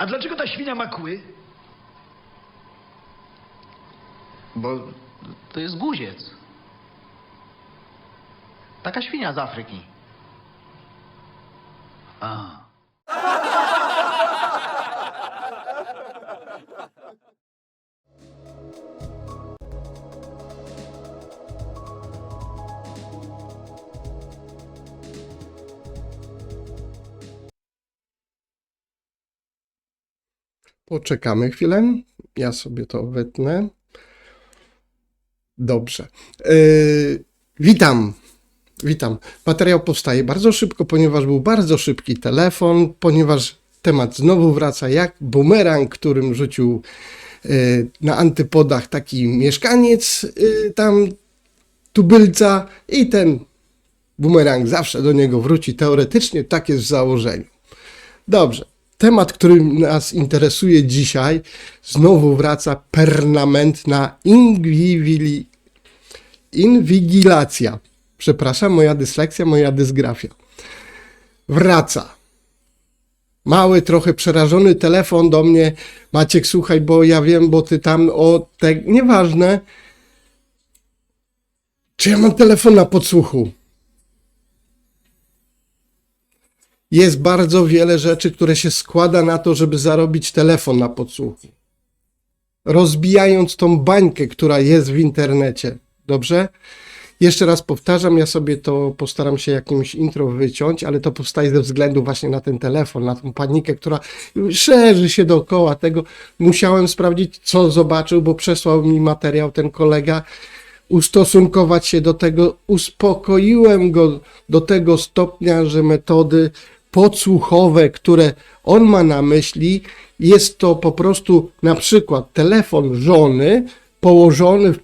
A dlaczego ta świnia ma kły? Bo to jest guziec. Taka świnia z Afryki. A. Poczekamy chwilę. Ja sobie to wytnę. Dobrze. Witam. Materiał powstaje bardzo szybko, ponieważ był bardzo szybki telefon, ponieważ temat znowu wraca jak bumerang, którym rzucił na antypodach taki mieszkaniec tam tubylca i ten bumerang zawsze do niego wróci. Teoretycznie tak jest w założeniu. Dobrze. Temat, który nas interesuje dzisiaj, znowu wraca permanentna inwigilacja. Przepraszam, moja dysleksja, moja dysgrafia. Wraca. Mały, trochę przerażony telefon do mnie. Maciek, słuchaj, bo ja wiem, bo ty tam nieważne. Czy ja mam telefon na podsłuchu? Jest bardzo wiele rzeczy, które się składa na to, żeby zarobić telefon na podsłuchu. Rozbijając tą bańkę, która jest w internecie. Dobrze? Jeszcze raz powtarzam, ja sobie to postaram się jakimś intro wyciąć, ale to powstaje ze względu właśnie na ten telefon, na tą panikę, która szerzy się dookoła tego. Musiałem sprawdzić, co zobaczył, bo przesłał mi materiał ten kolega, ustosunkować się do tego. Uspokoiłem go do tego stopnia, że metody podsłuchowe, które on ma na myśli, jest to po prostu na przykład telefon żony położony w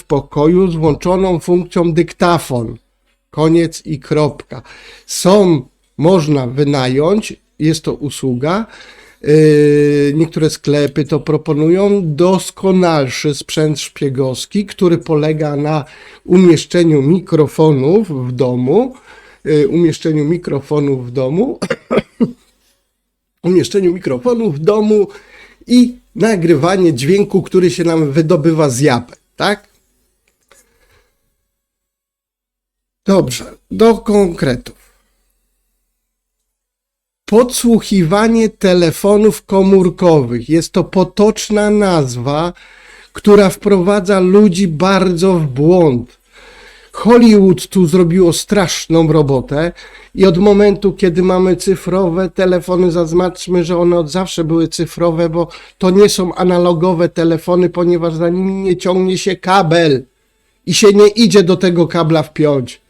pokoju, z włączoną funkcją dyktafon. Koniec i kropka. Można wynająć, jest to usługa. Niektóre sklepy to proponują. Doskonalszy sprzęt szpiegowski, który polega na umieszczeniu mikrofonów w domu, i nagrywanie dźwięku, który się nam wydobywa z japy, tak? Dobrze, do konkretów. Podsłuchiwanie telefonów komórkowych. Jest to potoczna nazwa, która wprowadza ludzi bardzo w błąd. Hollywood tu zrobiło straszną robotę i od momentu, kiedy mamy cyfrowe telefony, zaznaczmy, że one od zawsze były cyfrowe, bo to nie są analogowe telefony, ponieważ za nimi nie ciągnie się kabel i się nie idzie do tego kabla wpiąć.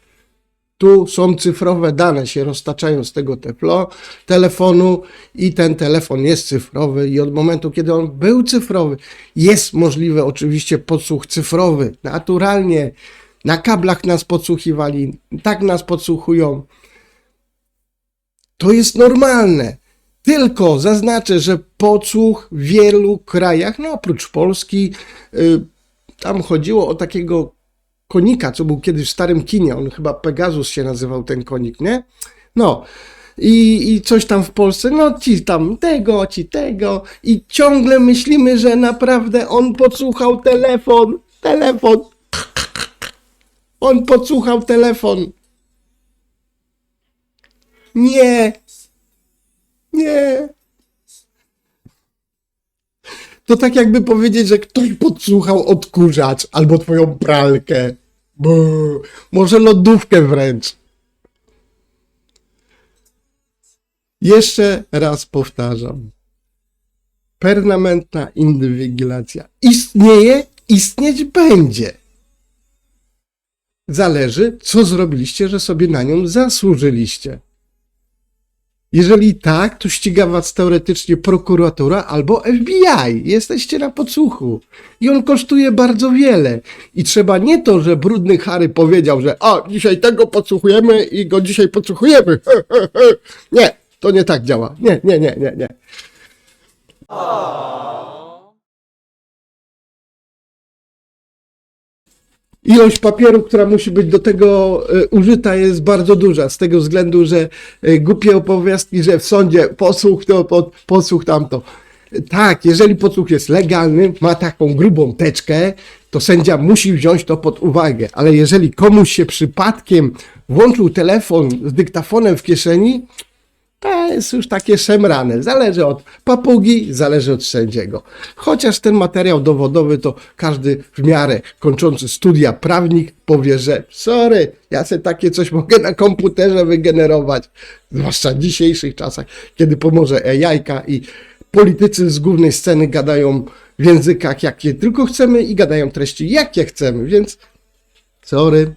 Tu są cyfrowe dane, się roztaczają z tego telefonu i ten telefon jest cyfrowy i od momentu, kiedy on był cyfrowy, jest możliwy oczywiście podsłuch cyfrowy. Naturalnie na kablach nas podsłuchiwali, tak nas podsłuchują. To jest normalne. Tylko zaznaczę, że podsłuch w wielu krajach, no oprócz Polski, tam chodziło o takiego konika, co był kiedyś w starym kinie, on chyba Pegasus się nazywał ten konik, nie? No i coś tam w Polsce, no ci tam tego i ciągle myślimy, że naprawdę on podsłuchał telefon. On podsłuchał telefon. Nie. To tak jakby powiedzieć, że ktoś podsłuchał odkurzacz albo twoją pralkę. Może lodówkę wręcz. Jeszcze raz powtarzam. Permanentna inwigilacja istnieje, istnieć będzie. Zależy, co zrobiliście, że sobie na nią zasłużyliście. Jeżeli tak, to ściga was teoretycznie prokuratura albo FBI. Jesteście na podsłuchu. I on kosztuje bardzo wiele. I trzeba nie to, że brudny Harry powiedział, że dzisiaj tego podsłuchujemy i go dzisiaj podsłuchujemy. Nie, to nie tak działa. Nie. ilość papieru, która musi być do tego użyta, jest bardzo duża, z tego względu, że głupie opowiastki, że w sądzie podsłuch to, podsłuch tamto. Tak, jeżeli podsłuch jest legalny, ma taką grubą teczkę, to sędzia musi wziąć to pod uwagę, ale jeżeli komuś się przypadkiem włączył telefon z dyktafonem w kieszeni, to jest już takie szemrane. Zależy od papugi, zależy od sędziego. Chociaż ten materiał dowodowy to każdy w miarę kończący studia prawnik powie, że sorry, ja sobie takie coś mogę na komputerze wygenerować. Zwłaszcza w dzisiejszych czasach, kiedy pomoże jajka i politycy z głównej sceny gadają w językach, jakie tylko chcemy i gadają treści, jakie chcemy, więc sorry.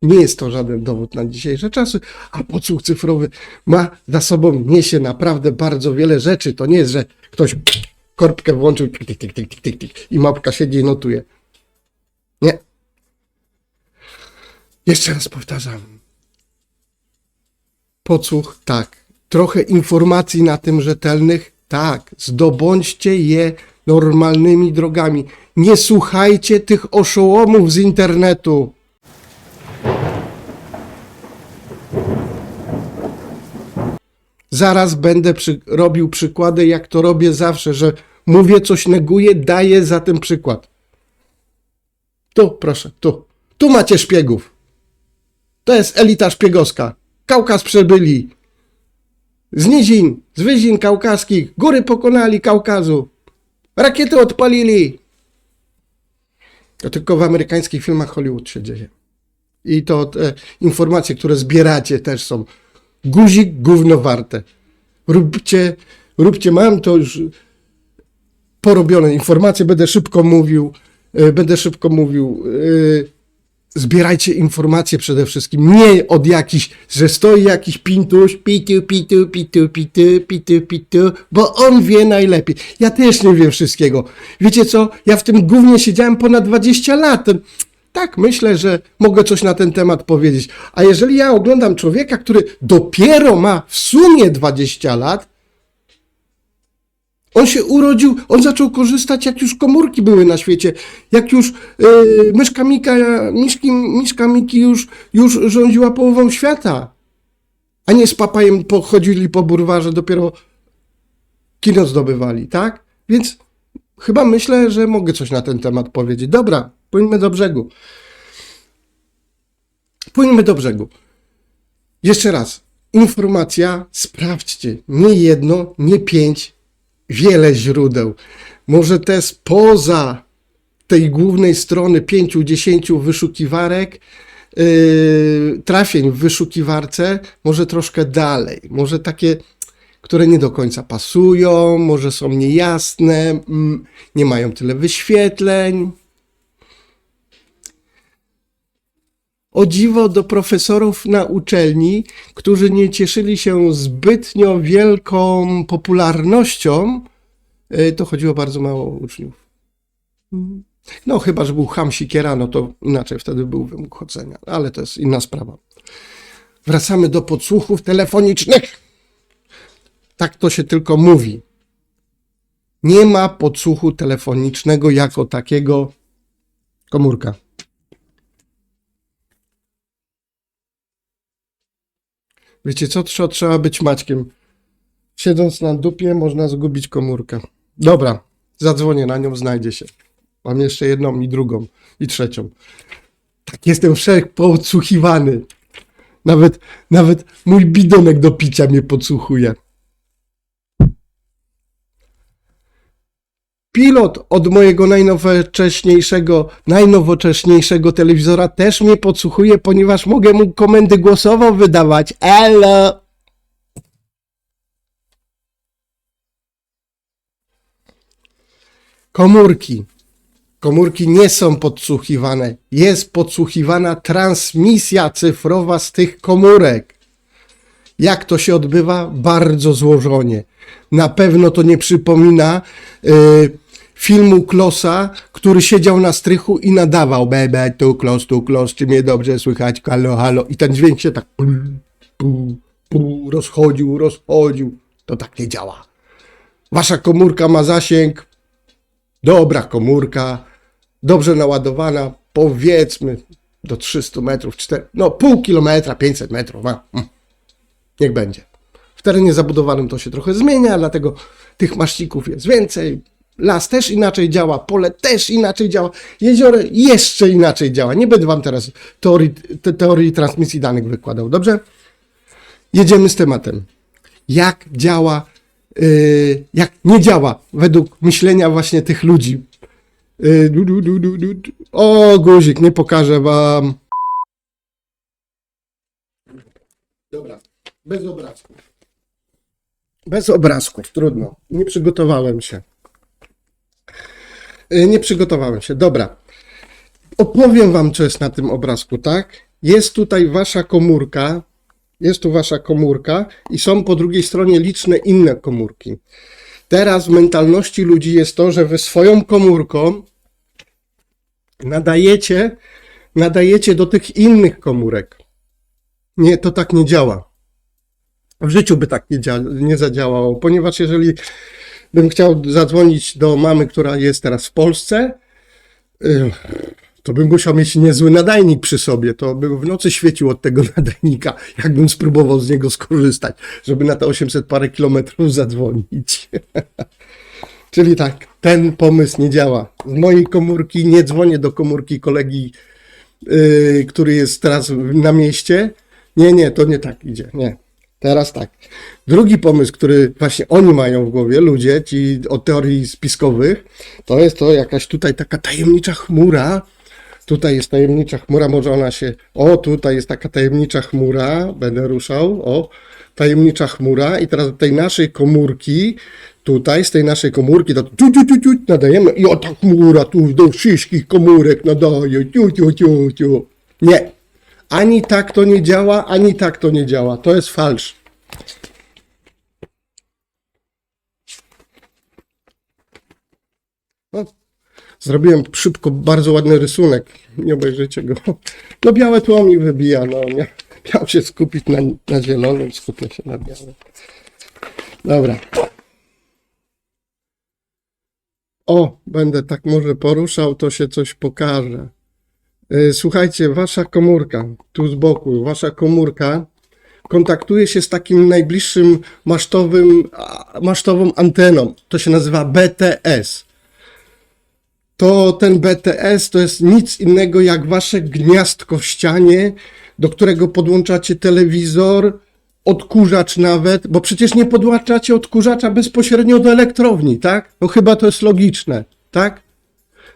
Nie jest to żaden dowód na dzisiejsze czasy, a podsłuch cyfrowy ma za sobą, niesie naprawdę bardzo wiele rzeczy. To nie jest, że ktoś korbkę włączył tik, tik, tik, tik, tik, tik, tik, i mapka siedzi i notuje. Nie. Jeszcze raz powtarzam. Podsłuch, tak. Trochę informacji na tym rzetelnych, tak. Zdobądźcie je normalnymi drogami. Nie słuchajcie tych oszołomów z internetu. Zaraz będę robił przykłady, jak to robię zawsze, że mówię coś, neguję, daję za ten przykład. Tu, proszę, tu. Tu macie szpiegów. To jest elita szpiegowska. Kaukaz przebyli. Z nizin, z wyzin kaukaskich. Góry pokonali Kaukazu. Rakiety odpalili. To tylko w amerykańskich filmach Hollywood się dzieje. I to te informacje, które zbieracie, też są guzik gówno warte. Róbcie, mam to już porobione informacje, będę szybko mówił. Zbierajcie informacje przede wszystkim, nie od jakichś, że stoi jakiś pintuś, pitu, bo on wie najlepiej. Ja też nie wiem wszystkiego. Wiecie co? Ja w tym gównie siedziałem ponad 20 lat. Tak, myślę, że mogę coś na ten temat powiedzieć. A jeżeli ja oglądam człowieka, który dopiero ma w sumie 20 lat, on się urodził, on zaczął korzystać, jak już komórki były na świecie, jak już Miszka Miki już rządziła połową świata, a nie z papajem chodzili po burwarze, dopiero kino zdobywali, tak? Więc chyba myślę, że mogę coś na ten temat powiedzieć. Dobra, płyńmy do brzegu. Jeszcze raz, informacja, sprawdźcie, nie jedno, nie 5, wiele źródeł. Może te spoza tej głównej strony 5-10 wyszukiwarek, trafień w wyszukiwarce, może troszkę dalej, może takie, które nie do końca pasują, może są niejasne, nie mają tyle wyświetleń. O dziwo, do profesorów na uczelni, którzy nie cieszyli się zbytnio wielką popularnością, to chodziło bardzo mało uczniów. No chyba, że był cham sikiera, no to inaczej wtedy był wymóg chodzenia, ale to jest inna sprawa. Wracamy do podsłuchów telefonicznych. Tak to się tylko mówi. Nie ma podsłuchu telefonicznego jako takiego. Komórka. Wiecie co? Trzeba być Maćkiem. Siedząc na dupie można zgubić komórkę. Dobra, zadzwonię na nią, znajdzie się. Mam jeszcze jedną i drugą i trzecią. Tak, jestem podsłuchiwany. Nawet mój bidonek do picia mnie podsłuchuje. Pilot od mojego najnowocześniejszego telewizora też mnie podsłuchuje, ponieważ mogę mu komendy głosowo wydawać. Elo! Komórki. Komórki nie są podsłuchiwane. Jest podsłuchiwana transmisja cyfrowa z tych komórek. Jak to się odbywa? Bardzo złożonie. Na pewno to nie przypomina filmu Klosa, który siedział na strychu i nadawał bebe, tu Klos, czy mnie dobrze słychać, halo, halo. I ten dźwięk się tak rozchodził. To tak nie działa. Wasza komórka ma zasięg, dobra komórka, dobrze naładowana, powiedzmy do 300 metrów, no pół kilometra, 500 metrów, niech będzie. W terenie zabudowanym to się trochę zmienia, dlatego tych maszcików jest więcej. Las też inaczej działa, pole też inaczej działa, jezioro jeszcze inaczej działa. Nie będę wam teraz teorii transmisji danych wykładał, dobrze? Jedziemy z tematem. Jak działa, jak nie działa według myślenia właśnie tych ludzi. O, guzik, nie pokażę wam. Dobra, bez obrazków. Bez obrazków, trudno. Nie przygotowałem się. Dobra. Opowiem wam, co jest na tym obrazku, tak? Jest tutaj wasza komórka. Jest tu wasza komórka i są po drugiej stronie liczne inne komórki. Teraz w mentalności ludzi jest to, że wy swoją komórką nadajecie do tych innych komórek. Nie, to tak nie działa. W życiu by tak nie zadziałało, ponieważ jeżeli bym chciał zadzwonić do mamy, która jest teraz w Polsce, to bym musiał mieć niezły nadajnik przy sobie. To by w nocy świecił od tego nadajnika, jakbym spróbował z niego skorzystać, żeby na te 800 parę kilometrów zadzwonić. Czyli tak, ten pomysł nie działa. Z mojej komórki nie dzwonię do komórki kolegi, który jest teraz na mieście. Nie, to nie tak idzie, nie. Teraz tak. Drugi pomysł, który właśnie oni mają w głowie, ludzie, ci od teorii spiskowych, to jest to jakaś tutaj taka tajemnicza chmura. Tutaj jest tajemnicza chmura, może ona się... O, tutaj jest taka tajemnicza chmura, będę ruszał, o, tajemnicza chmura i teraz do tej naszej komórki, tutaj z tej naszej komórki to nadajemy i o ta chmura tu do wszystkich komórek nadaje, Nie. Ani tak to nie działa, ani tak to nie działa. To jest falsz. No, zrobiłem szybko bardzo ładny rysunek. Nie obejrzycie go. No białe tło mi wybija. No, miał się skupić na zielonym, skupię się na białym. Dobra. O, będę tak może poruszał, to się coś pokaże. Słuchajcie, wasza komórka, tu z boku, wasza komórka kontaktuje się z takim najbliższym masztową anteną. To się nazywa BTS. To ten BTS to jest nic innego jak wasze gniazdko w ścianie, do którego podłączacie telewizor, odkurzacz nawet, bo przecież nie podłączacie odkurzacza bezpośrednio do elektrowni, tak? No chyba to jest logiczne, tak?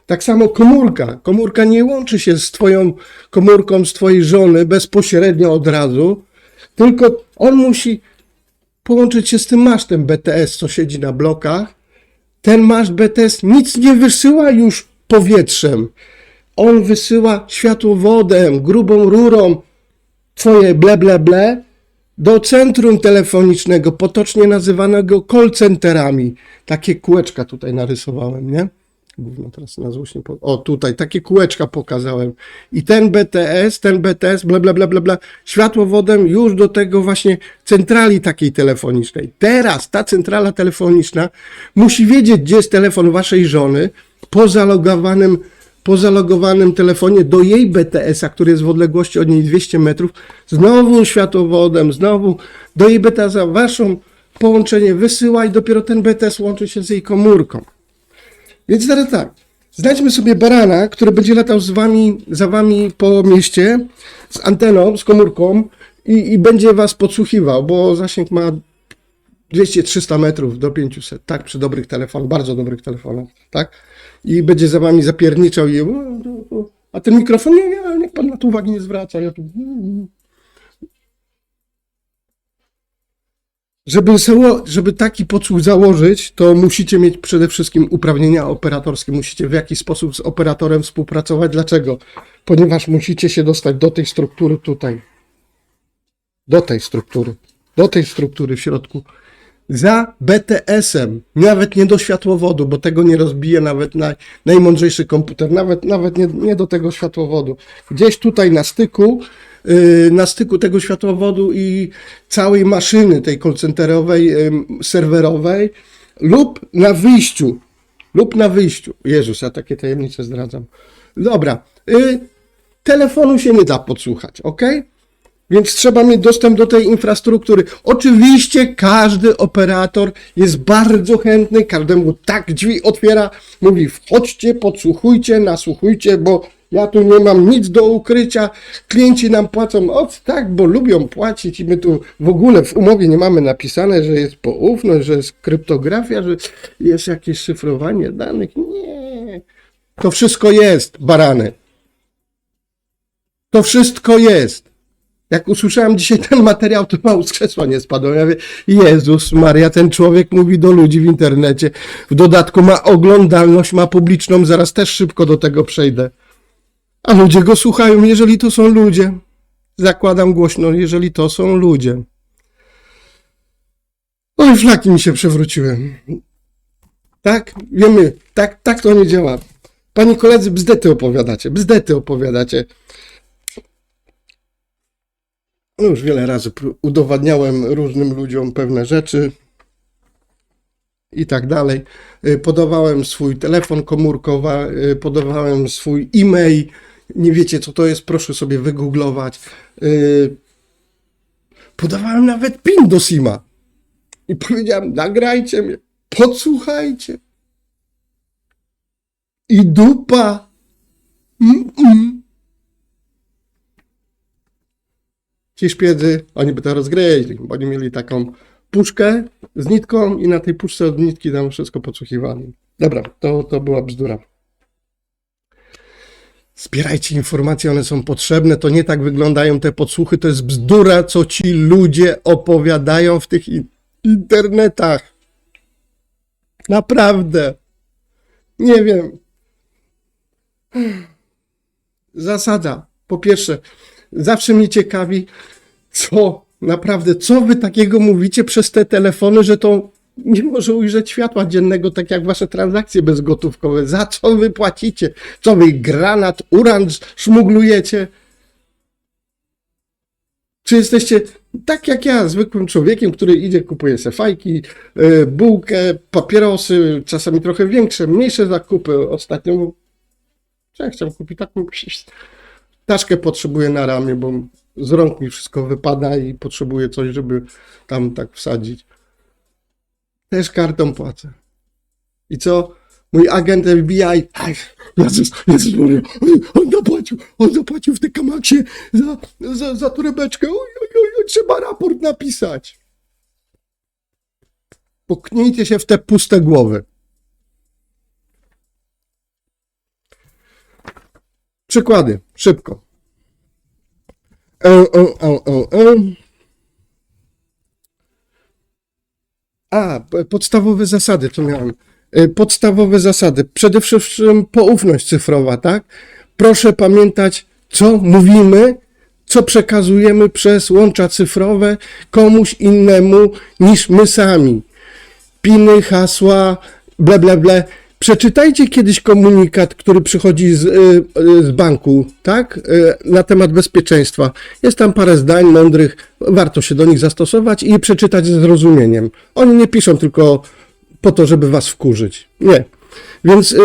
Tak samo komórka. Komórka nie łączy się z twoją komórką, z twojej żony bezpośrednio od razu, tylko on musi połączyć się z tym masztem BTS, co siedzi na blokach. Ten maszt BTS nic nie wysyła już powietrzem. On wysyła światłowodem, grubą rurą twoje ble do centrum telefonicznego, potocznie nazywanego call centerami. Takie kółeczka tutaj narysowałem, nie? Gówno teraz na złość nie o, tutaj, takie kółeczka pokazałem. I ten BTS, światłowodem już do tego właśnie centrali takiej telefonicznej. Teraz ta centrala telefoniczna musi wiedzieć, gdzie jest telefon waszej żony po zalogowanym telefonie do jej BTS-a, który jest w odległości od niej 200 metrów. Znowu światłowodem, znowu do jej BTS-a waszą połączenie wysyła i dopiero ten BTS łączy się z jej komórką. Więc teraz tak, znajdźmy sobie barana, który będzie latał za wami po mieście z anteną, z komórką i będzie was podsłuchiwał, bo zasięg ma 200-300 metrów do 500, tak, przy dobrych telefonach, bardzo dobrych telefonach, tak? I będzie za wami zapierniczał i a ten mikrofon, nie, niech pan na to uwagi nie zwraca, ja tu... Żeby taki podsłuch założyć, to musicie mieć przede wszystkim uprawnienia operatorskie. Musicie w jakiś sposób z operatorem współpracować. Dlaczego? Ponieważ musicie się dostać do tej struktury tutaj. Do tej struktury w środku. Za BTS-em. Nawet nie do światłowodu, bo tego nie rozbije nawet najmądrzejszy komputer. Nawet nie do tego światłowodu. Gdzieś tutaj na styku tego światłowodu i całej maszyny tej call centerowej, serwerowej lub na wyjściu. Jezus, ja takie tajemnice zdradzam. Dobra. Telefonu się nie da podsłuchać, ok? Więc trzeba mieć dostęp do tej infrastruktury. Oczywiście każdy operator jest bardzo chętny, każdemu tak drzwi otwiera, mówi wchodźcie, podsłuchujcie, nasłuchujcie, bo ja tu nie mam nic do ukrycia, klienci nam płacą, tak, bo lubią płacić i my tu w ogóle w umowie nie mamy napisane, że jest poufność, że jest kryptografia, że jest jakieś szyfrowanie danych. Nie, to wszystko jest, barany. To wszystko jest. Jak usłyszałem dzisiaj ten materiał, to mało z krzesła nie spadłem. Ja mówię, Jezus Maria, ten człowiek mówi do ludzi w internecie. W dodatku ma oglądalność, ma publiczną, zaraz też szybko do tego przejdę. A ludzie go słuchają, jeżeli to są ludzie. Zakładam głośno, jeżeli to są ludzie. Oj, flaki mi się przewróciły. Tak, wiemy, tak to nie działa. Pani koledzy, bzdety opowiadacie. No już wiele razy udowadniałem różnym ludziom pewne rzeczy i tak dalej. Podawałem swój telefon komórkowy, podawałem swój e-mail. Nie wiecie, co to jest? Proszę sobie wygooglować. Podawałem nawet PIN do SIM-a. I powiedziałem, nagrajcie mnie, podsłuchajcie. I dupa. Ci szpiedzy, oni by to rozgryźli, bo oni mieli taką puszkę z nitką i na tej puszce od nitki tam wszystko podsłuchiwali. Dobra, to była bzdura. Zbierajcie informacje, one są potrzebne, to nie tak wyglądają te podsłuchy, to jest bzdura, co ci ludzie opowiadają w tych internetach. Naprawdę. Nie wiem. Zasada. Po pierwsze, zawsze mnie ciekawi, co wy takiego mówicie przez te telefony, że to nie może ujrzeć światła dziennego, tak jak wasze transakcje bezgotówkowe. Za co wy płacicie? Co wy granat, uran szmuglujecie? Czy jesteście tak jak ja, zwykłym człowiekiem, który idzie, kupuje se fajki, bułkę, papierosy, czasami trochę większe, mniejsze zakupy. Ostatnio chciałem kupić taką taczkę, potrzebuję na ramię, bo z rąk mi wszystko wypada i potrzebuję coś, żeby tam tak wsadzić. Też kartą płacę. I co? Mój agent FBI, Jezus Maria, on zapłacił w Tekamaksie za torebeczkę, trzeba raport napisać. Puknijcie się w te puste głowy. Przykłady, szybko. Podstawowe zasady, to miałem. Podstawowe zasady. Przede wszystkim poufność cyfrowa, tak? Proszę pamiętać, co mówimy, co przekazujemy przez łącza cyfrowe komuś innemu niż my sami. Piny, hasła, ble, ble, ble. Przeczytajcie kiedyś komunikat, który przychodzi z banku, tak? Na temat bezpieczeństwa. Jest tam parę zdań mądrych, warto się do nich zastosować i je przeczytać ze zrozumieniem. Oni nie piszą tylko po to, żeby was wkurzyć. Nie. Więc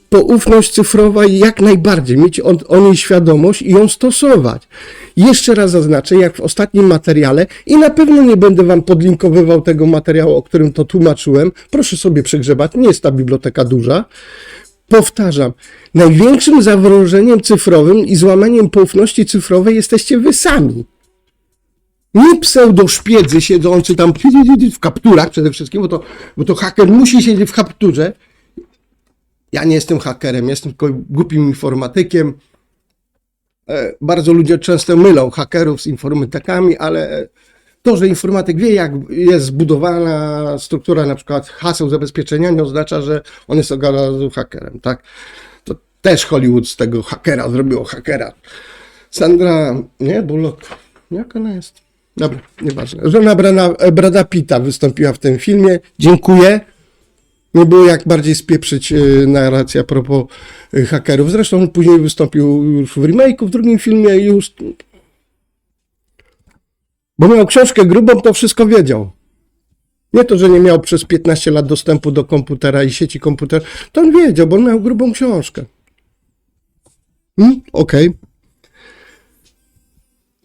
poufność cyfrowa jak najbardziej, mieć o niej świadomość i ją stosować. Jeszcze raz zaznaczę, jak w ostatnim materiale, i na pewno nie będę wam podlinkowywał tego materiału, o którym to tłumaczyłem. Proszę sobie przegrzebać, nie jest ta biblioteka duża. Powtarzam, największym zagrożeniem cyfrowym i złamaniem poufności cyfrowej jesteście wy sami. Nie pseudoszpiedzy siedzący tam w kapturach przede wszystkim, bo to haker musi siedzieć w kapturze. Ja nie jestem hakerem, jestem tylko głupim informatykiem. Bardzo ludzie często mylą hakerów z informatykami, ale to, że informatyk wie, jak jest zbudowana struktura na przykład haseł zabezpieczenia, nie oznacza, że on jest od razu hakerem, tak? To też Hollywood z tego hakera zrobiło hakera. Sandra, nie, Bullock, jak ona jest? Dobra, nieważne. Żona Brada Pitta wystąpiła w tym filmie, dziękuję. Nie było jak bardziej spieprzyć narrację a propos hakerów. Zresztą później wystąpił już w remake'u, w drugim filmie już. Bo miał książkę grubą, to wszystko wiedział. Nie to, że nie miał przez 15 lat dostępu do komputera i sieci komputer, to on wiedział, bo on miał grubą książkę. Okej.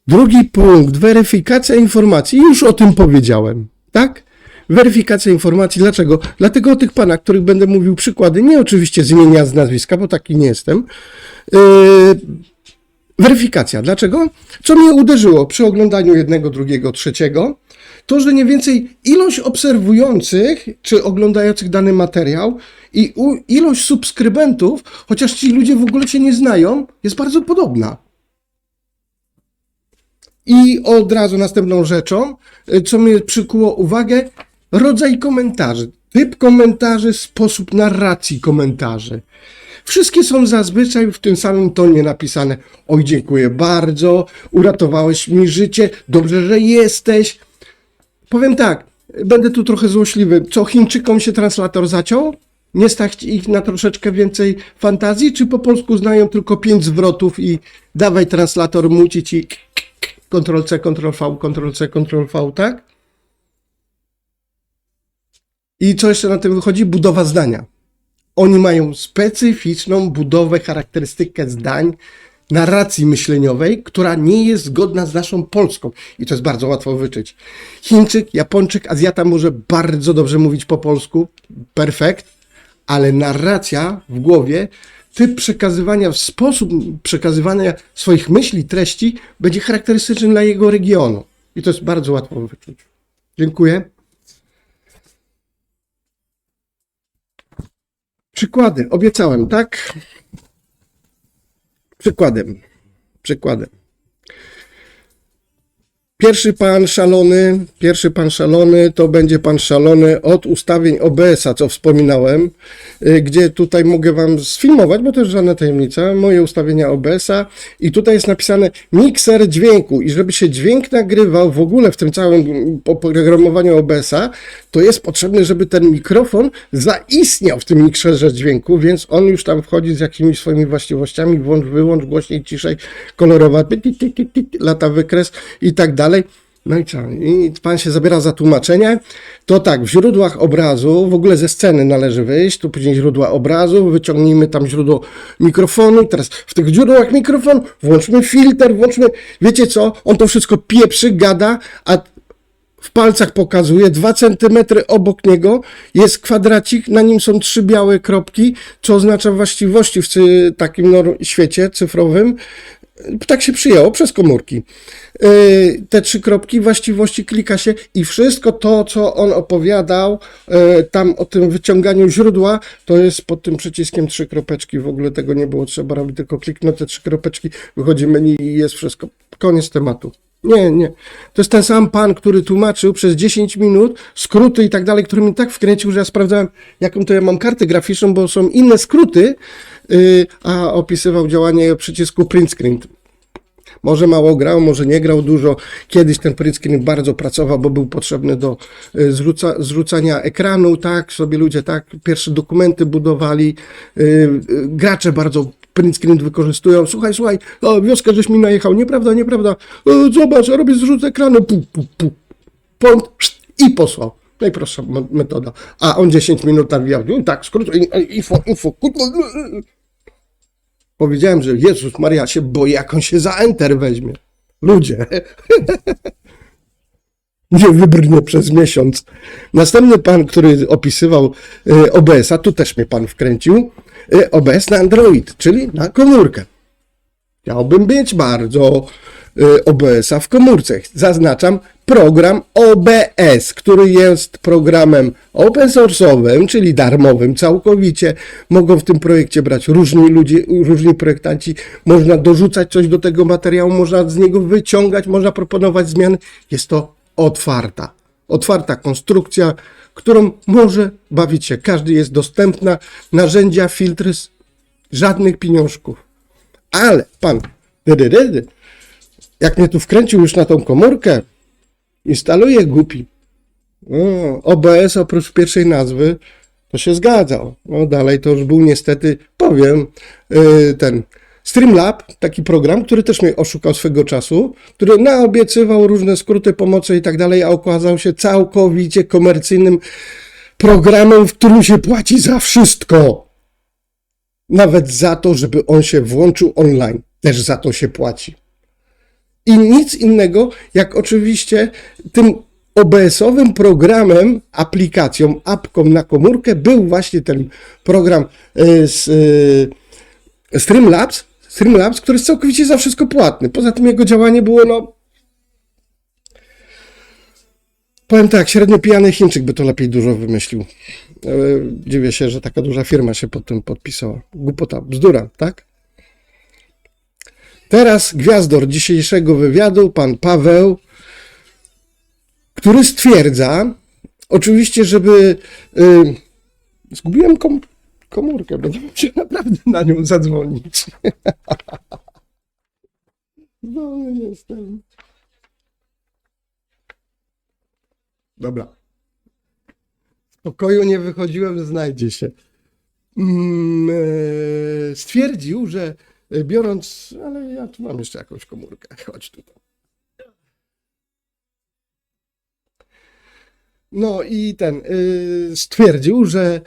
Drugi punkt, weryfikacja informacji. Już o tym powiedziałem, tak? Weryfikacja informacji. Dlaczego? Dlatego o tych panach, których będę mówił przykłady, nie oczywiście z imienia, z nazwiska, bo taki nie jestem. Weryfikacja. Dlaczego? Co mnie uderzyło przy oglądaniu jednego, drugiego, trzeciego, to, że mniej więcej ilość obserwujących czy oglądających dany materiał i ilość subskrybentów, chociaż ci ludzie w ogóle się nie znają, jest bardzo podobna. I od razu następną rzeczą, co mnie przykuło uwagę, rodzaj komentarzy, typ komentarzy, sposób narracji komentarzy. Wszystkie są zazwyczaj w tym samym tonie napisane. Oj, dziękuję bardzo, uratowałeś mi życie, dobrze, że jesteś. Powiem tak, będę tu trochę złośliwy. Co, Chińczykom się translator zaciął? Nie stać ich na troszeczkę więcej fantazji? Czy po polsku znają tylko 5 zwrotów i dawaj translator muci ci Ctrl-C, Ctrl-V, Ctrl-C, Ctrl-V, tak? I co jeszcze na tym wychodzi? Budowa zdania. Oni mają specyficzną budowę, charakterystykę zdań, narracji myśleniowej, która nie jest zgodna z naszą polską. I to jest bardzo łatwo wyczuć. Chińczyk, Japończyk, Azjata może bardzo dobrze mówić po polsku, perfekt, ale narracja w głowie, typ przekazywania, sposób przekazywania swoich myśli, treści będzie charakterystyczny dla jego regionu. I to jest bardzo łatwo wyczuć. Dziękuję. Przykłady. Obiecałem, tak? Przykładem. Pierwszy pan szalony to będzie pan szalony od ustawień OBS-a, co wspominałem, gdzie tutaj mogę wam sfilmować, bo to jest żadna tajemnica, moje ustawienia OBS-a i tutaj jest napisane mikser dźwięku i żeby się dźwięk nagrywał w ogóle w tym całym oprogramowaniu OBS-a, to jest potrzebne, żeby ten mikrofon zaistniał w tym mikserze dźwięku, więc on już tam wchodzi z jakimiś swoimi właściwościami, włącz, wyłącz, głośniej, ciszej, kolorowa, lata wykres i tak dalej. No i co? I pan się zabiera za tłumaczenie. To tak, w źródłach obrazu, w ogóle ze sceny należy wyjść, tu później źródła obrazu, wyciągnijmy tam źródło mikrofonu i teraz w tych źródłach mikrofon włączmy filtr, wiecie co? On to wszystko pieprzy, gada, a w palcach pokazuje, 2 centymetry obok niego jest kwadracik, na nim są 3 białe kropki, co oznacza właściwości w takim świecie cyfrowym. Tak się przyjęło przez komórki. Te 3 kropki, właściwości, klika się i wszystko to, co on opowiadał tam o tym wyciąganiu źródła, to jest pod tym przyciskiem 3 kropeczki. W ogóle tego nie było trzeba robić, tylko kliknąć te 3 kropeczki, wychodzi menu i jest wszystko. Koniec tematu. Nie. To jest ten sam pan, który tłumaczył przez 10 minut skróty i tak dalej, który mi tak wkręcił, że ja sprawdzałem, jaką to ja mam kartę graficzną, bo są inne skróty, a opisywał działanie przycisku print screen. Może mało grał, może nie grał dużo. Kiedyś ten print screen bardzo pracował, bo był potrzebny do zrzucania ekranu, tak, sobie ludzie tak pierwsze dokumenty budowali. Gracze bardzo print screen wykorzystują. Słuchaj, o, wioskę żeś mi najechał, nieprawda. Zobacz, robię zrzut ekranu, pont i posłał. Najprostsza metoda. A on 10 minut nawijał. Tak, skrót, info. Powiedziałem, że Jezus Maria, się boję, jak on się za enter weźmie. Ludzie. Nie wybrnie przez miesiąc. Następny pan, który opisywał OBS-a, tu też mnie pan wkręcił. OBS na Android, czyli na komórkę. Chciałbym mieć bardzo OBS-a w komórce. Zaznaczam program OBS, który jest programem open source'owym, czyli darmowym całkowicie. Mogą w tym projekcie brać różni ludzie, różni projektanci. Można dorzucać coś do tego materiału, można z niego wyciągać, można proponować zmiany. Jest to otwarta konstrukcja, którą może bawić się każdy. Jest dostępna, narzędzia, filtry, żadnych pieniążków. Ale pan, jak mnie tu wkręcił już na tą komórkę, instaluje głupi. OBS oprócz pierwszej nazwy, to się zgadzał. No dalej to już był niestety, powiem, ten Streamlab, taki program, który też mnie oszukał swego czasu, który naobiecywał różne skróty pomocy i tak dalej, a okazał się całkowicie komercyjnym programem, w którym się płaci za wszystko. Nawet za to, żeby on się włączył online. Też za to się płaci. I nic innego, jak oczywiście tym OBS-owym programem, aplikacją, apką na komórkę był właśnie ten program Streamlabs, który jest całkowicie za wszystko płatny. Poza tym jego działanie było, no... Powiem tak, średnio pijany Chińczyk by to lepiej dużo wymyślił. Dziwię się, że taka duża firma się pod tym podpisała. Głupota, bzdura, tak? Teraz gwiazdor dzisiejszego wywiadu, pan Paweł, który stwierdza, oczywiście, żeby... zgubiłem komórkę, będę musiał naprawdę na nią zadzwonić. No, jestem. Dobra. Z pokoju nie wychodziłem, znajdzie się. Stwierdził, że biorąc... Ale ja tu mam jeszcze jakąś komórkę. Chodź tutaj. No i stwierdził, że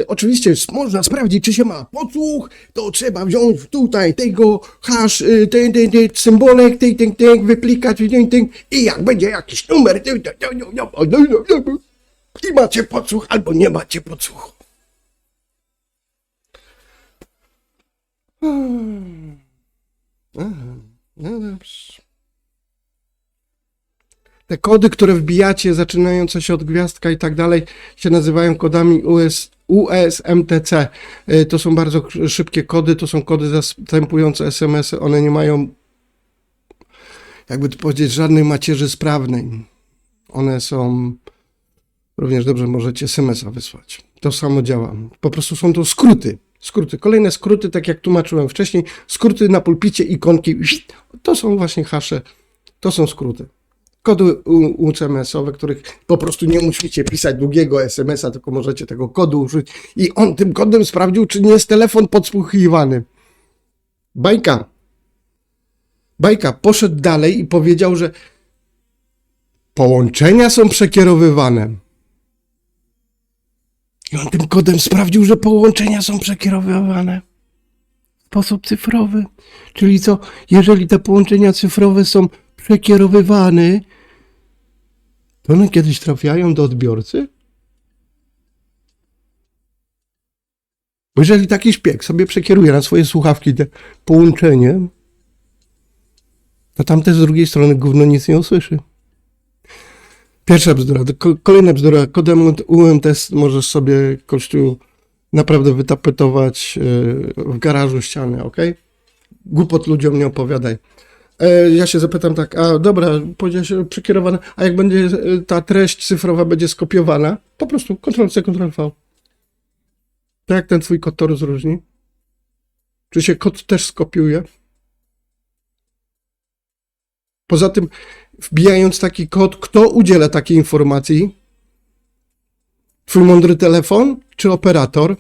oczywiście można sprawdzić, czy się ma podsłuch, to trzeba wziąć tutaj tego hash, ten symbolek, wyplikać, i jak będzie jakiś numer, i macie podsłuch, albo nie macie podsłuchu. Aha, no dobrze. Te kody, które wbijacie, zaczynające się od gwiazdka i tak dalej, się nazywają kodami USMTC. To są bardzo szybkie kody, to są kody zastępujące SMS-y. One nie mają, jakby to powiedzieć, żadnej macierzy sprawnej. One są, również dobrze możecie SMS-a wysłać. To samo działa. Po prostu są to skróty. Kolejne skróty, tak jak tłumaczyłem wcześniej, skróty na pulpicie, ikonki, to są właśnie hasze, to są skróty. Kody UCMS-owe, których po prostu nie musicie pisać długiego SMS-a, tylko możecie tego kodu użyć. I on tym kodem sprawdził, czy nie jest telefon podsłuchiwany. Bajka poszedł dalej i powiedział, że połączenia są przekierowywane. I on tym kodem sprawdził, że połączenia są przekierowywane w sposób cyfrowy. Czyli co, jeżeli te połączenia cyfrowe są przekierowywane, to one kiedyś trafiają do odbiorcy? Bo jeżeli taki szpieg sobie przekieruje na swoje słuchawki te połączenie, to tamte z drugiej strony gówno nic nie usłyszy. Pierwsza bzdura. Kolejna bzdura. Kodem UMTS możesz sobie, kościół, naprawdę wytapetować w garażu ściany, ok? Głupot ludziom nie opowiadaj. Ja się zapytam tak, a dobra, powiedziałeś przekierowane, a jak będzie ta treść cyfrowa będzie skopiowana, po prostu Ctrl-C, Ctrl-V. To jak ten twój kod to rozróżni? Czy się kod też skopiuje? Poza tym, wbijając taki kod, kto udziela takiej informacji? Twój mądry telefon czy operator?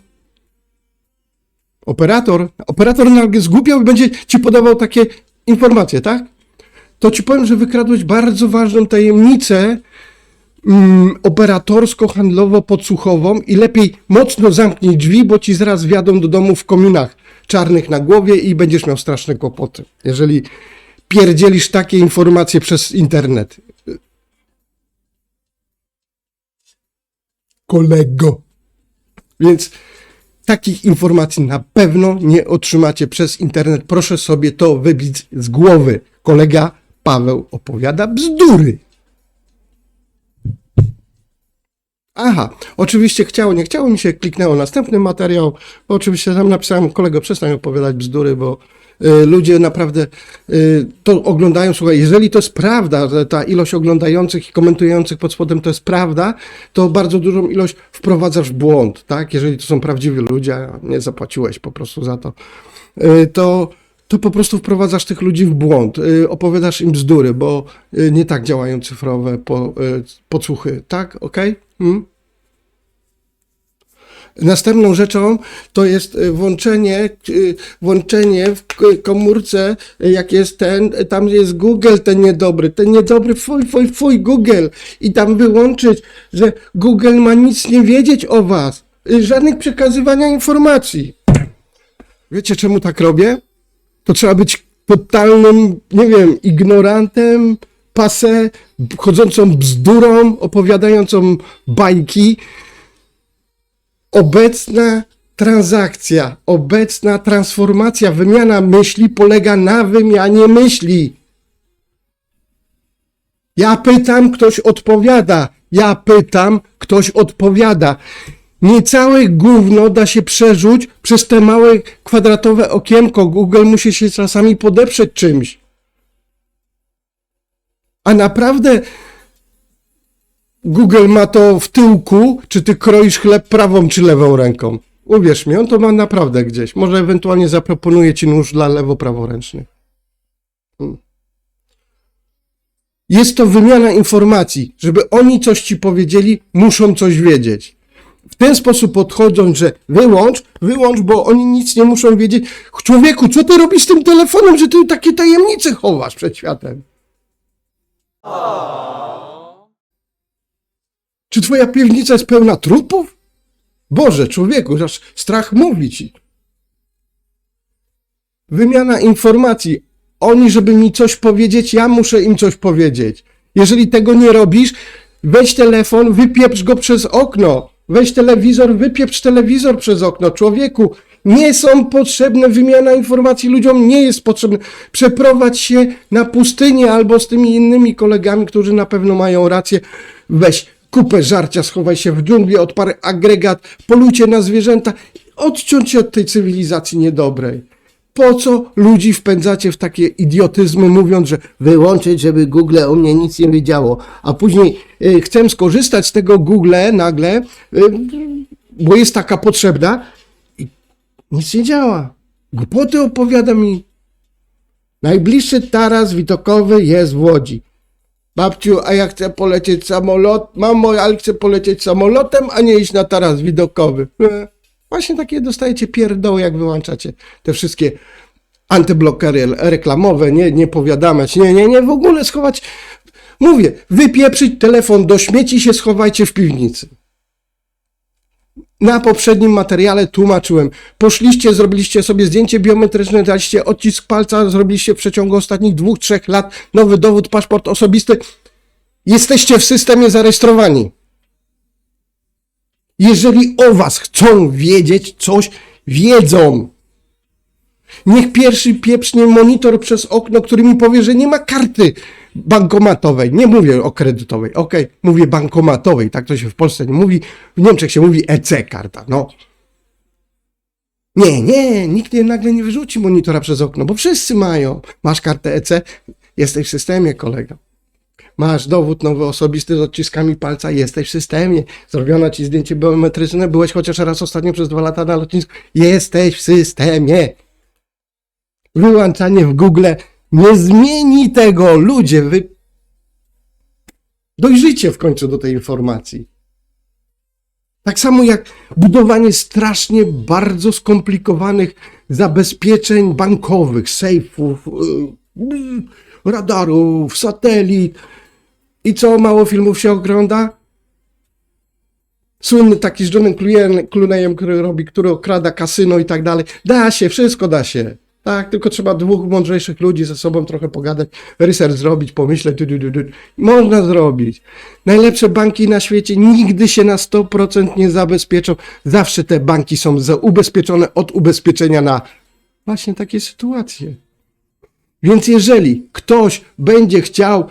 Operator nagle zgłupiał i będzie ci podawał takie informacje, tak? To ci powiem, że wykradłeś bardzo ważną tajemnicę operatorsko-handlowo-podsłuchową i lepiej mocno zamknij drzwi, bo ci zaraz wjadą do domu w kominach czarnych na głowie i będziesz miał straszne kłopoty, jeżeli pierdzielisz takie informacje przez internet. Kolego. Więc takich informacji na pewno nie otrzymacie przez internet. Proszę sobie to wybić z głowy. Kolega Paweł opowiada bzdury. Aha, oczywiście nie chciało mi się, kliknęło następny materiał. Oczywiście tam napisałem, kolego, przestań opowiadać bzdury, bo ludzie naprawdę to oglądają. Słuchaj, jeżeli to jest prawda, że ta ilość oglądających i komentujących pod spodem to jest prawda, to bardzo dużą ilość wprowadzasz w błąd, tak? Jeżeli to są prawdziwi ludzie, a nie zapłaciłeś po prostu za to, to po prostu wprowadzasz tych ludzi w błąd, opowiadasz im bzdury, bo nie tak działają cyfrowe podsłuchy, tak? Okej? Następną rzeczą to jest włączenie w komórce, jak jest tam jest Google, ten niedobry, fuj, Google, i tam wyłączyć, że Google ma nic nie wiedzieć o was, żadnych przekazywania informacji. Wiecie, czemu tak robię? To trzeba być totalnym, nie wiem, ignorantem, passé, chodzącą bzdurą, opowiadającą bajki. Obecna transakcja, obecna transformacja, wymiana myśli polega na wymianie myśli. Ja pytam, ktoś odpowiada. Ja pytam, ktoś odpowiada. Niecałe gówno da się przerzuć przez te małe kwadratowe okienko. Google musi się czasami podeprzeć czymś. A naprawdę Google ma to w tyłku, czy ty kroisz chleb prawą czy lewą ręką. Uwierz mi, on to ma naprawdę gdzieś. Może ewentualnie zaproponuje ci nóż dla lewo-praworęcznych. Jest to wymiana informacji. Żeby oni coś ci powiedzieli, muszą coś wiedzieć. W ten sposób podchodzą, że wyłącz, bo oni nic nie muszą wiedzieć. Człowieku, co ty robisz z tym telefonem, że ty takie tajemnice chowasz przed światem? Czy twoja piwnica jest pełna trupów? Boże, człowieku, aż strach mówi ci. Wymiana informacji. Oni, żeby mi coś powiedzieć, ja muszę im coś powiedzieć. Jeżeli tego nie robisz, weź telefon, wypieprz go przez okno. Weź telewizor, wypieprz telewizor przez okno. Człowieku, nie są potrzebne, wymiana informacji ludziom nie jest potrzebna. Przeprowadź się na pustynię albo z tymi innymi kolegami, którzy na pewno mają rację. Weź kupę żarcia, schowaj się w dżungli, odpal agregat, polujcie na zwierzęta. Odciąć się od tej cywilizacji niedobrej. Po co ludzi wpędzacie w takie idiotyzmy, mówiąc, że wyłączyć, żeby Google o mnie nic nie wiedziało, a później chcę skorzystać z tego Google nagle, bo jest taka potrzebna i nic nie działa. Głupoty opowiada mi. Najbliższy taras widokowy jest w Łodzi. Babciu, a ja chcę polecieć mamo, ale chcę polecieć samolotem, a nie iść na taras widokowy. Właśnie takie dostajecie pierdoły, jak wyłączacie te wszystkie antyblokery reklamowe, nie powiadamiać, nie, w ogóle schować. Mówię, wypieprzyć telefon do śmieci, się schowajcie w piwnicy. Na poprzednim materiale tłumaczyłem. Poszliście, zrobiliście sobie zdjęcie biometryczne, daliście odcisk palca, zrobiliście w przeciągu ostatnich 2-3 lat nowy dowód, paszport osobisty. Jesteście w systemie zarejestrowani. Jeżeli o was chcą wiedzieć coś, wiedzą. Niech pierwszy pieprznie monitor przez okno, który mi powie, że nie ma karty bankomatowej. Nie mówię o kredytowej, okej, mówię bankomatowej, tak to się w Polsce nie mówi. W Niemczech się mówi EC karta, no. Nie, nikt nagle nie wyrzuci monitora przez okno, bo wszyscy mają. Masz kartę EC, jesteś w systemie, kolega. Masz dowód nowy osobisty z odciskami palca, jesteś w systemie. Zrobiono ci zdjęcie biometryczne, byłeś chociaż raz ostatnio przez 2 lata na lotnisku, jesteś w systemie. Wyłączanie w Google nie zmieni tego. Ludzie, wy dojrzyjcie w końcu do tej informacji. Tak samo jak budowanie strasznie bardzo skomplikowanych zabezpieczeń bankowych, sejfów, radarów, satelit. I co, mało filmów się ogląda? Słynny taki z Johnem Clooneyem, który okrada kasyno i tak dalej. Da się, wszystko da się. Tak, tylko trzeba 2 mądrzejszych ludzi ze sobą trochę pogadać, research zrobić, pomyśleć. Można zrobić. Najlepsze banki na świecie nigdy się na 100% nie zabezpieczą. Zawsze te banki są ubezpieczone od ubezpieczenia na właśnie takie sytuacje. Więc jeżeli ktoś będzie chciał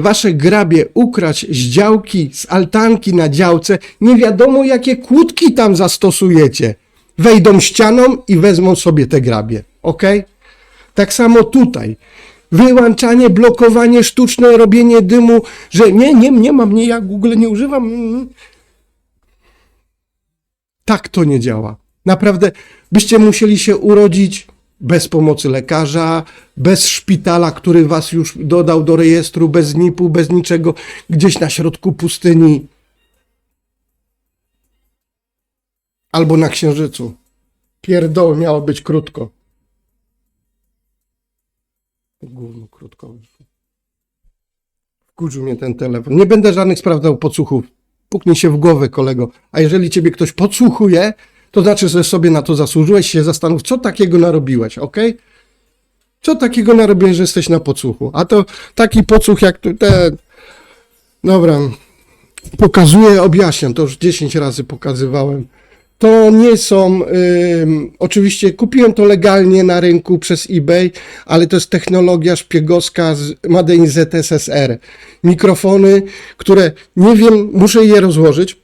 wasze grabie ukraść z działki, z altanki na działce, nie wiadomo jakie kłódki tam zastosujecie. Wejdą ścianą i wezmą sobie te grabie. Ok? Tak samo tutaj. Wyłączanie, blokowanie sztuczne, robienie dymu, że nie mam, ja Google nie używam. Tak to nie działa. Naprawdę byście musieli się urodzić bez pomocy lekarza, bez szpitala, który was już dodał do rejestru, bez NIP-u, bez niczego, gdzieś na środku pustyni. Albo na Księżycu. Pierdoły, miało być krótko. Gówno krótko wyszło. Wkurzył mnie ten telefon. Nie będę żadnych sprawdzał podsłuchów. Puknij się w głowę, kolego. A jeżeli ciebie ktoś podsłuchuje, to znaczy, że sobie na to zasłużyłeś, się zastanów, co takiego narobiłeś, ok? Co takiego narobiłeś, że jesteś na podsłuchu? A to taki podsłuch jak ten... Dobra, pokazuję, objaśniam, to już 10 razy pokazywałem. To nie są, oczywiście kupiłem to legalnie na rynku przez eBay, ale to jest technologia szpiegowska z Made in ZSSR. Mikrofony, które, nie wiem, muszę je rozłożyć.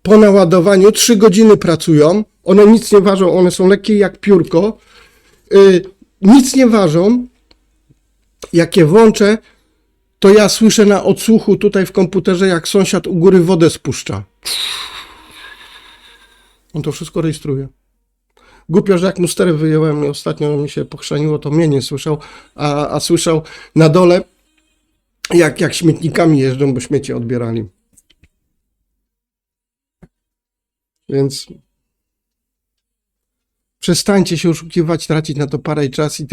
Po naładowaniu 3 godziny pracują, one nic nie ważą, one są lekkie jak piórko, nic nie ważą. Jak je włączę, to ja słyszę na odsłuchu tutaj w komputerze, jak sąsiad u góry wodę spuszcza. On to wszystko rejestruje. Głupio, że jak mu stery wyjąłem i ostatnio mi się pochrzaniło, to mnie nie słyszał, a słyszał na dole, jak śmietnikami jeżdżą, bo śmieci odbierali. Więc przestańcie się oszukiwać, tracić na to parę czas i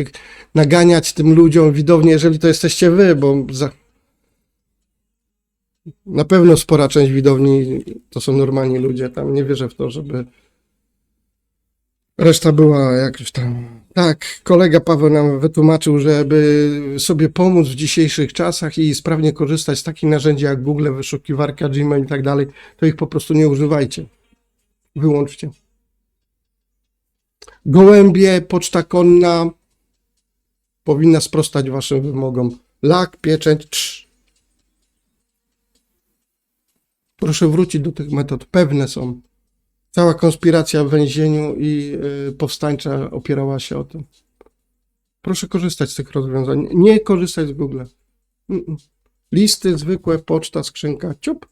naganiać tym ludziom widownie, jeżeli to jesteście wy, bo na pewno spora część widowni to są normalni ludzie. Tam nie wierzę w to, żeby reszta była jakoś tam... Tak, kolega Paweł nam wytłumaczył, żeby sobie pomóc w dzisiejszych czasach i sprawnie korzystać z takich narzędzi jak Google, wyszukiwarka, Gmail i tak dalej, to ich po prostu nie używajcie. Wyłączcie. Gołębie, poczta konna powinna sprostać waszym wymogom. Lak, pieczęć, Proszę wrócić do tych metod. Pewne są. Cała konspiracja w więzieniu i powstańcza opierała się o tym. Proszę korzystać z tych rozwiązań. Nie korzystać z Google. Listy zwykłe, poczta, skrzynka, ciup.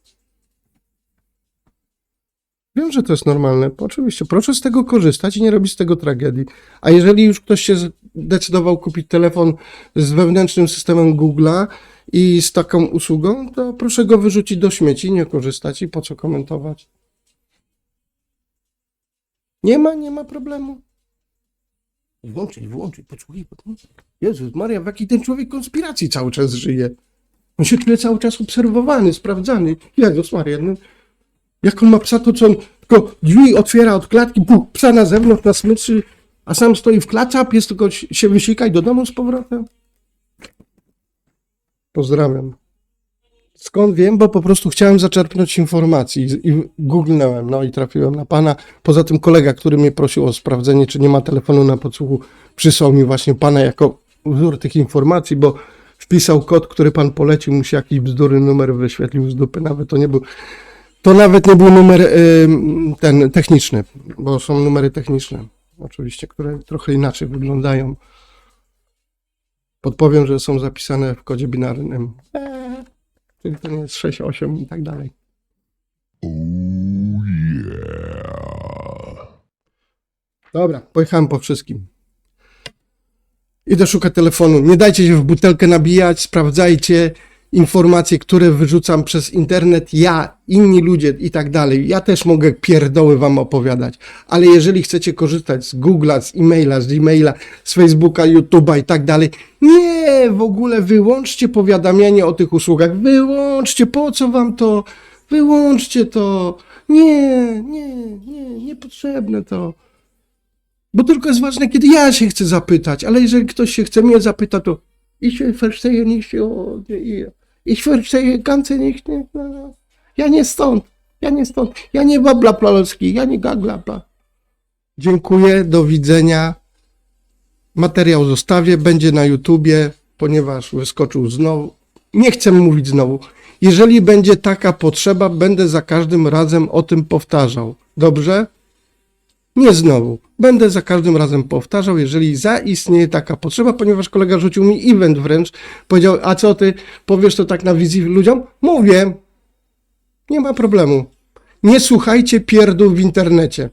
Wiem, że to jest normalne. Oczywiście, proszę z tego korzystać i nie robić z tego tragedii. A jeżeli już ktoś się zdecydował kupić telefon z wewnętrznym systemem Google'a i z taką usługą, to proszę go wyrzucić do śmieci, nie korzystać i po co komentować. Nie ma problemu. Włączyć, podsłuchiwać. Jezus Maria, w jakiej ten człowiek konspiracji cały czas żyje? On się czuje cały czas obserwowany, sprawdzany. Jezus Maria, no. Jak on ma psa, to co on tylko drzwi otwiera od klatki, psa na zewnątrz, na smyczy, a sam stoi w klatce, a pies tylko się wysika i do domu z powrotem? Pozdrawiam. Skąd wiem? Bo po prostu chciałem zaczerpnąć informacji i googlnąłem, no i trafiłem na pana. Poza tym kolega, który mnie prosił o sprawdzenie, czy nie ma telefonu na podsłuchu, przysłał mi właśnie pana jako wzór tych informacji, bo wpisał kod, który pan polecił, mu się jakiś bzdurny numer wyświetlił z dupy, to nawet nie był numer ten techniczny, bo są numery techniczne, oczywiście, które trochę inaczej wyglądają. Podpowiem, że są zapisane w kodzie binarnym. Czyli to nie jest 6, 8 i tak dalej. Dobra, pojechałem po wszystkim. Idę szukać telefonu. Nie dajcie się w butelkę nabijać, sprawdzajcie informacje, które wyrzucam przez internet, ja, inni ludzie i tak dalej. Ja też mogę pierdoły wam opowiadać, ale jeżeli chcecie korzystać z Google'a, z e-maila, z Gmaila, z Facebooka, YouTube'a i tak dalej, nie, w ogóle wyłączcie powiadamianie o tych usługach, wyłączcie, po co wam to, wyłączcie to, niepotrzebne to. Bo tylko jest ważne, kiedy ja się chcę zapytać, ale jeżeli ktoś się chce mnie zapytać, to ich verstehe nicht, ich verstehe ganze nicht. Ja nie stąd, ja nie babla polski, ja nie gaglabla. Dziękuję, do widzenia. Materiał zostawię, będzie na YouTubie, ponieważ wyskoczył znowu. Nie chcę mówić znowu. Jeżeli będzie taka potrzeba, będę za każdym razem o tym powtarzał. Dobrze? Nie znowu. Będę za każdym razem powtarzał, jeżeli zaistnieje taka potrzeba, ponieważ kolega rzucił mi event wręcz. Powiedział, a co ty powiesz to tak na wizji ludziom? Mówię. Nie ma problemu. Nie słuchajcie pierdół w internecie.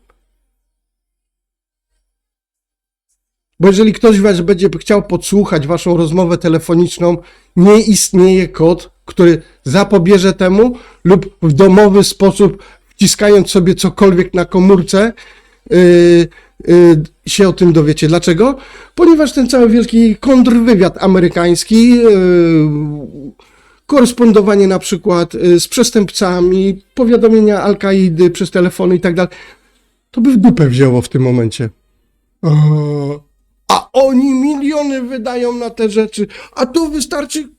Bo jeżeli ktoś was będzie chciał podsłuchać waszą rozmowę telefoniczną, nie istnieje kod, który zapobierze temu lub w domowy sposób, wciskając sobie cokolwiek na komórce, się o tym dowiecie. Dlaczego? Ponieważ ten cały wielki kontrwywiad amerykański, korespondowanie na przykład z przestępcami, powiadomienia Al-Kaidy przez telefony i tak dalej, to by w dupę wzięło w tym momencie. A oni miliony wydają na te rzeczy, a tu wystarczy,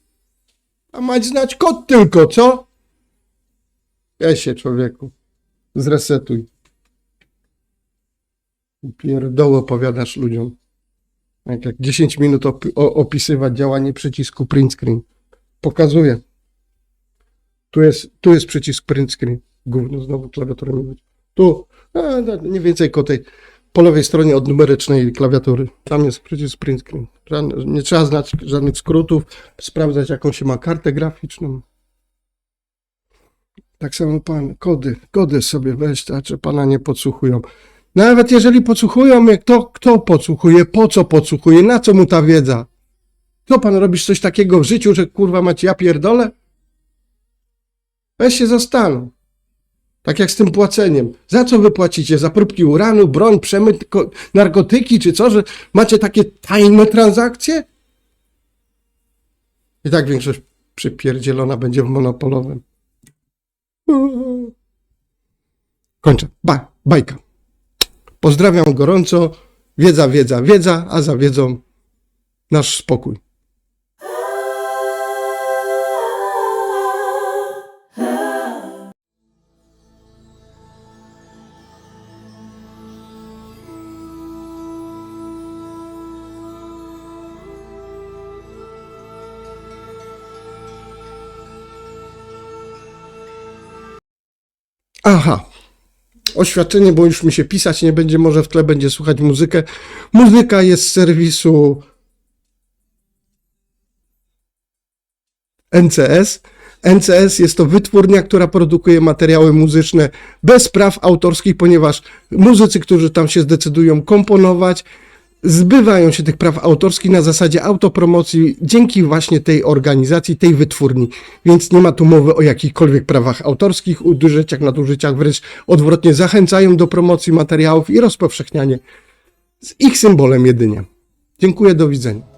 a mać znać kod tylko, co? Weź się, człowieku, zresetuj. Pierdoło opowiadasz ludziom. Jak 10 minut opisywać działanie przycisku print screen. Pokazuję. Tu jest przycisk print screen. Gówno, znowu klawiaturę mi być. Tu, mniej więcej koło tej, po lewej stronie od numerycznej klawiatury. Tam jest przycisk print screen. Nie trzeba znać żadnych skrótów, sprawdzać jaką się ma kartę graficzną. Tak samo pan, kody sobie weź, a czy pana nie podsłuchują. Nawet jeżeli podsłuchują mnie, kto podsłuchuje, po co podsłuchuje, na co mu ta wiedza? Co pan robisz coś takiego w życiu, że kurwa macie ja pierdolę? Weź się zastanów. Tak jak z tym płaceniem. Za co wy płacicie? Za próbki uranu, broń, przemyt, narkotyki czy co, że macie takie tajne transakcje? I tak większość przypierdzielona będzie w monopolowym. Kończę. Bajka. Pozdrawiam gorąco. Wiedza, a za wiedzą nasz spokój. Aha. Oświadczenie, bo już mi się pisać nie będzie, może w tle będzie słuchać muzykę. Muzyka jest z serwisu NCS. NCS jest to wytwórnia, która produkuje materiały muzyczne bez praw autorskich, ponieważ muzycy, którzy tam się zdecydują komponować, zbywają się tych praw autorskich na zasadzie autopromocji dzięki właśnie tej organizacji, tej wytwórni. Więc nie ma tu mowy o jakichkolwiek prawach autorskich, użyciach, nadużyciach, wręcz odwrotnie zachęcają do promocji materiałów i rozpowszechniania z ich symbolem jedynie. Dziękuję, do widzenia.